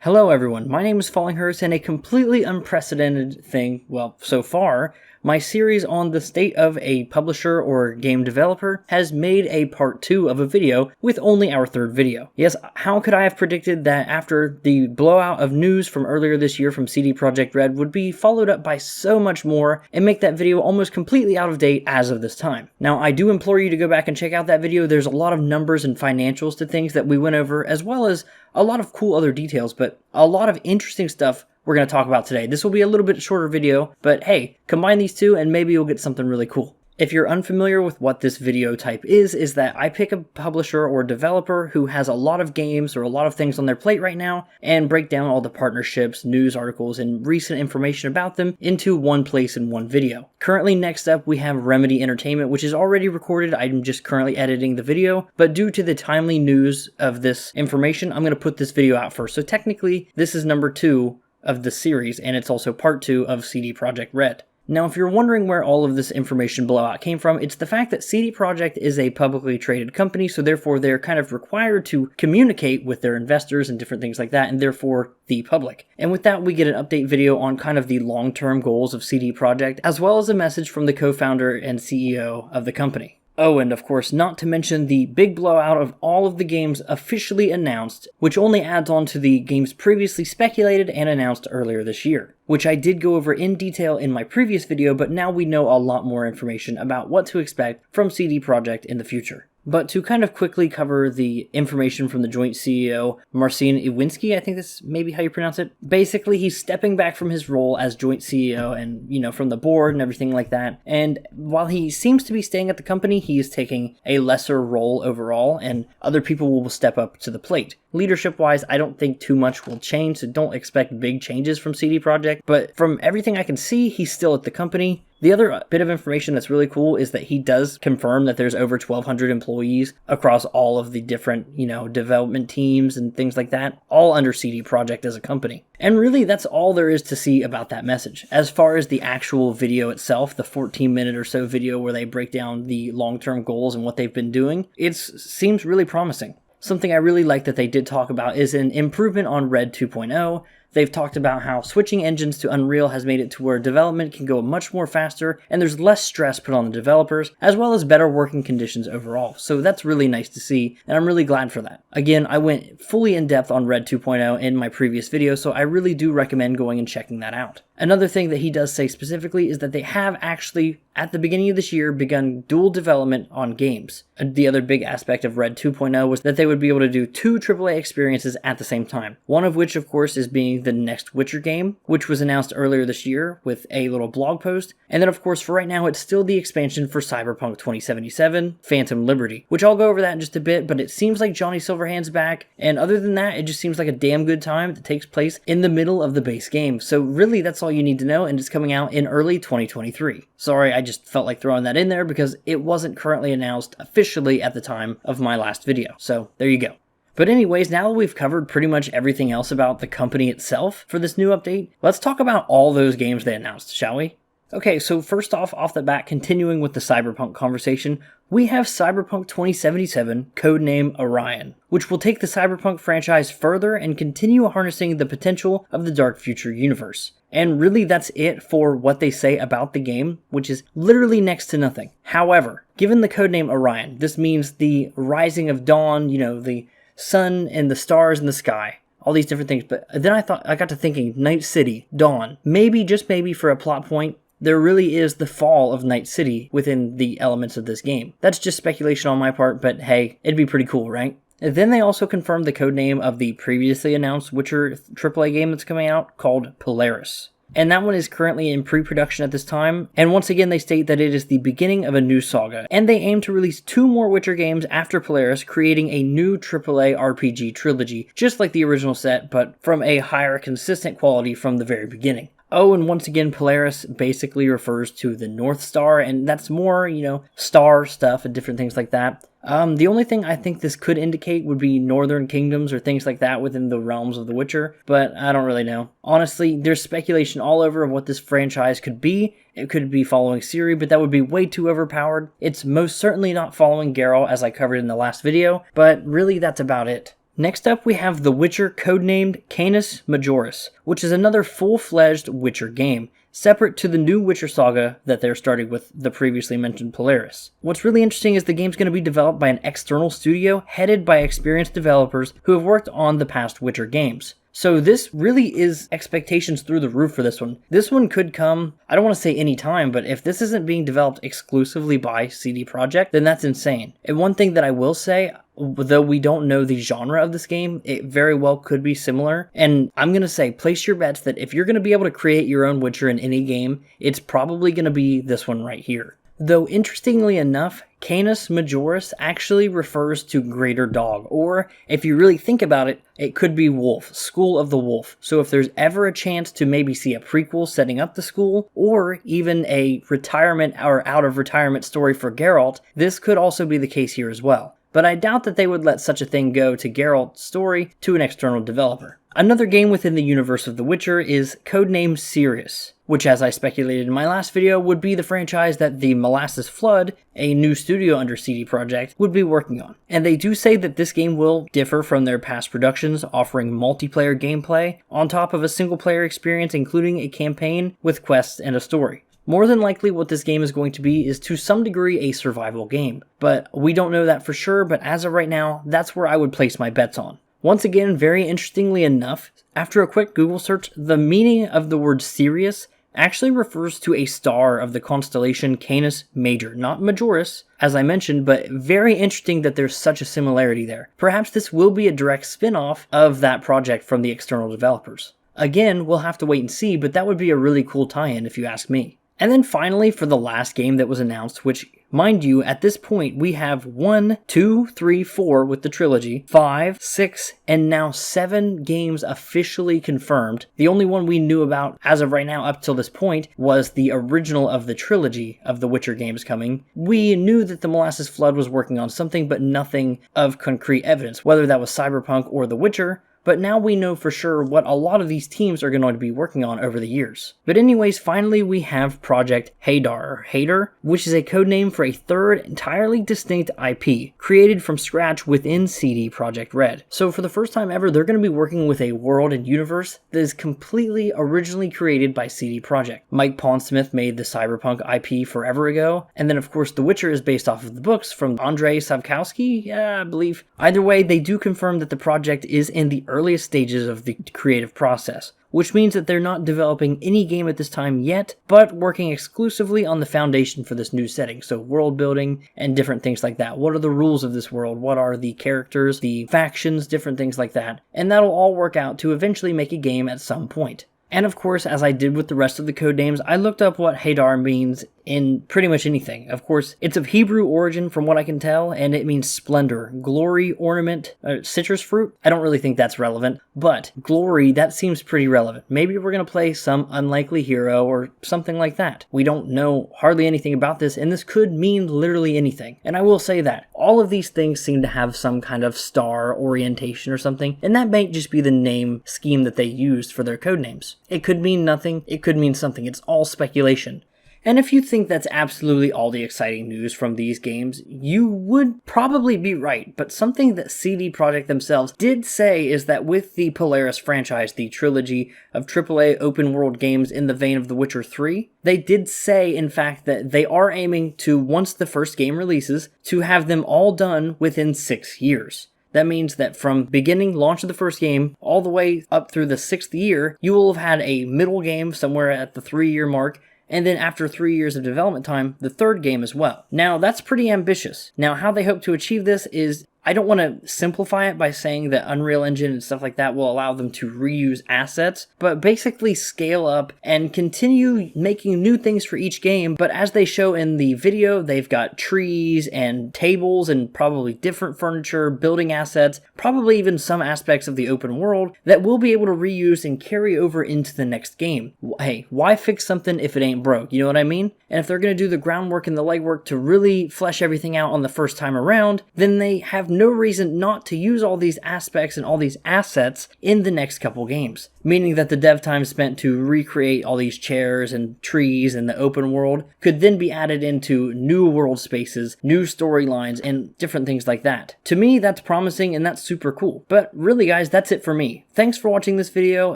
Hello everyone, my name is Fallinghurst, and a completely unprecedented thing, well, so far, my series on the state of a publisher or game developer has made a part 2 of a video with only our third video. Yes, how could I have predicted that after the blowout of news from earlier this year from CD Projekt Red would be followed up by so much more and make that video almost completely out of date as of this time. Now, I do implore you to go back and check out that video. There's a lot of numbers and financials to things that we went over, as well as a lot of cool other details, but a lot of interesting stuff we're going to talk about today. This will be a little bit shorter video, but hey, combine these two and maybe you'll get something really cool. If you're unfamiliar with what this video type is that I pick a publisher or developer who has a lot of games or a lot of things on their plate right now and break down all the partnerships, news articles, and recent information about them into one place in one video. Currently, next up, we have Remedy Entertainment, which is already recorded. I'm just currently editing the video, but due to the timely news of this information, I'm going to put this video out first. So technically, this is number 2 of the series, and it's also part 2 of CD Projekt Red. Now, if you're wondering where all of this information blowout came from, it's the fact that CD Projekt is a publicly traded company, so therefore they're kind of required to communicate with their investors and different things like that, and therefore the public. And with that, we get an update video on kind of the long-term goals of CD Projekt, as well as a message from the co-founder and CEO of the company. Oh, and of course, not to mention the big blowout of all of the games officially announced, which only adds on to the games previously speculated and announced earlier this year, which I did go over in detail in my previous video, but now we know a lot more information about what to expect from CD Projekt in the future. But to kind of quickly cover the information from the joint CEO, Marcin Iwinski, I think that's maybe how you pronounce it. Basically, he's stepping back from his role as joint CEO and, from the board and everything like that. And while he seems to be staying at the company, he is taking a lesser role overall, and other people will step up to the plate. Leadership-wise, I don't think too much will change, so don't expect big changes from CD Projekt. But from everything I can see, he's still at the company. The other bit of information that's really cool is that he does confirm that there's over 1,200 employees across all of the different, development teams and things like that, all under CD Projekt as a company. And really, that's all there is to see about that message. As far as the actual video itself, the 14-minute or so video where they break down the long-term goals and what they've been doing, it seems really promising. Something I really like that they did talk about is an improvement on Red 2.0. They've talked about how switching engines to Unreal has made it to where development can go much more faster, and there's less stress put on the developers, as well as better working conditions overall. So that's really nice to see, and I'm really glad for that. Again, I went fully in depth on Red 2.0 in my previous video, so I really do recommend going and checking that out. Another thing that he does say specifically is that they have actually, at the beginning of this year, begun dual development on games. The other big aspect of Red 2.0 was that they would be able to do 2 AAA experiences at the same time. One of which, of course, is being the next Witcher game, which was announced earlier this year with a little blog post. And then, of course, for right now, it's still the expansion for Cyberpunk 2077, Phantom Liberty, which I'll go over that in just a bit, but it seems like Johnny Silverhand's back. And other than that, it just seems like a damn good time that takes place in the middle of the base game. So really, that's all you need to know, and it's coming out in early 2023. Sorry, I just felt like throwing that in there because it wasn't currently announced officially at the time of my last video. So there you go. But anyways, now that we've covered pretty much everything else about the company itself for this new update, let's talk about all those games they announced, shall we? Okay, so first off the bat, continuing with the Cyberpunk conversation, we have Cyberpunk 2077, Codename Orion, which will take the Cyberpunk franchise further and continue harnessing the potential of the Dark Future universe. And really, that's it for what they say about the game, which is literally next to nothing. However, given the codename Orion, this means the rising of dawn, the sun and the stars in the sky, all these different things. But then I got to thinking, Night City, dawn, maybe, just maybe for a plot point, there really is the fall of Night City within the elements of this game. That's just speculation on my part, but hey, it'd be pretty cool, right? And then they also confirmed the codename of the previously announced Witcher AAA game that's coming out called Polaris. And that one is currently in pre-production at this time, and once again they state that it is the beginning of a new saga, and they aim to release 2 more Witcher games after Polaris, creating a new AAA RPG trilogy, just like the original set, but from a higher consistent quality from the very beginning. Oh, and once again, Polaris basically refers to the North Star, and that's more, star stuff and different things like that. The only thing I think this could indicate would be northern kingdoms or things like that within the realms of The Witcher, but I don't really know. Honestly, there's speculation all over of what this franchise could be. It could be following Ciri, but that would be way too overpowered. It's most certainly not following Geralt, as I covered in the last video, but really that's about it. Next up, we have The Witcher codenamed Canis Majoris, which is another full-fledged Witcher game, separate to the new Witcher saga that they're starting with the previously mentioned Polaris. What's really interesting is the game's going to be developed by an external studio headed by experienced developers who have worked on the past Witcher games. So this really is expectations through the roof for this one. This one could come, I don't want to say any time, but if this isn't being developed exclusively by CD Projekt, then that's insane. And one thing that I will say, though we don't know the genre of this game, it very well could be similar. And I'm going to say, place your bets that if you're going to be able to create your own Witcher in any game, it's probably going to be this one right here. Though interestingly enough, Canis Majoris actually refers to Greater Dog, or if you really think about it, it could be Wolf, School of the Wolf. So if there's ever a chance to maybe see a prequel setting up the school, or even a retirement or out of retirement story for Geralt, this could also be the case here as well. But I doubt that they would let such a thing go to Geralt's story to an external developer. Another game within the universe of The Witcher is Codename Sirius, which, as I speculated in my last video, would be the franchise that the Molasses Flood, a new studio under CD Projekt, would be working on. And they do say that this game will differ from their past productions, offering multiplayer gameplay on top of a single-player experience, including a campaign with quests and a story. More than likely what this game is going to be is to some degree a survival game, but we don't know that for sure, but as of right now, that's where I would place my bets on. Once again, very interestingly enough, after a quick Google search, the meaning of the word Sirius actually refers to a star of the constellation Canis Major, not Majoris, as I mentioned, but very interesting that there's such a similarity there. Perhaps this will be a direct spin-off of that project from the external developers. Again, we'll have to wait and see, but that would be a really cool tie-in if you ask me. And then finally, for the last game that was announced, which, mind you, at this point, we have 1, 2, 3, 4 with the trilogy, 5, 6, and now 7 games officially confirmed. The only one we knew about as of right now up till this point was the original of the trilogy of the Witcher games coming. We knew that the Molasses Flood was working on something, but nothing of concrete evidence, whether that was Cyberpunk or The Witcher. But now we know for sure what a lot of these teams are going to be working on over the years. But anyways, finally we have Projekt Hadar, which is a codename for a third entirely distinct IP, created from scratch within CD Projekt Red. So for the first time ever, they're going to be working with a world and universe that is completely originally created by CD Projekt. Mike Pondsmith made the Cyberpunk IP forever ago, and then of course The Witcher is based off of the books from Andrzej Sapkowski, I believe. Either way, they do confirm that the project is in the earliest stages of the creative process, which means that they're not developing any game at this time yet, but working exclusively on the foundation for this new setting. So world building and different things like that. What are the rules of this world? What are the characters, the factions, different things like that. And that'll all work out to eventually make a game at some point. And of course, as I did with the rest of the code names, I looked up what Hadar means in pretty much anything. Of course, it's of Hebrew origin from what I can tell, and it means splendor, glory, ornament, citrus fruit. I don't really think that's relevant, but glory, that seems pretty relevant. Maybe we're going to play some unlikely hero or something like that. We don't know hardly anything about this, and this could mean literally anything. And I will say that all of these things seem to have some kind of star orientation or something, and that might just be the name scheme that they used for their code names. It could mean nothing, it could mean something. It's all speculation. And if you think that's absolutely all the exciting news from these games, you would probably be right, but something that CD Projekt themselves did say is that with the Polaris franchise, the trilogy of AAA open world games in the vein of The Witcher 3, they did say, in fact, that they are aiming to, once the first game releases, to have them all done within 6 years. That means that from beginning, launch of the first game, all the way up through the 6th year, you will have had a middle game somewhere at the 3-year mark, and then after 3 years of development time, the third game as well. Now, that's pretty ambitious. Now, how they hope to achieve this is, I don't want to simplify it by saying that Unreal Engine and stuff like that will allow them to reuse assets, but basically scale up and continue making new things for each game. But as they show in the video, they've got trees and tables and probably different furniture, building assets, probably even some aspects of the open world that we'll be able to reuse and carry over into the next game. Hey, why fix something if it ain't broke? You know what I mean? And if they're going to do the groundwork and the legwork to really flesh everything out on the first time around, then they have no reason not to use all these aspects and all these assets in the next couple games. Meaning that the dev time spent to recreate all these chairs and trees in the open world could then be added into new world spaces, new storylines, and different things like that. To me, that's promising and that's super cool. But really guys, that's it for me. Thanks for watching this video,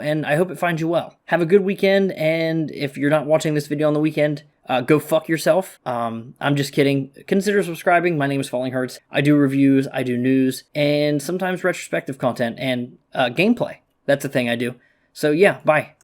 and I hope it finds you well. Have a good weekend, and if you're not watching this video on the weekend, go fuck yourself. I'm just kidding. Consider subscribing. My name is Falling Hearts. I do reviews, I do news, and sometimes retrospective content and gameplay. That's a thing I do. So yeah, bye.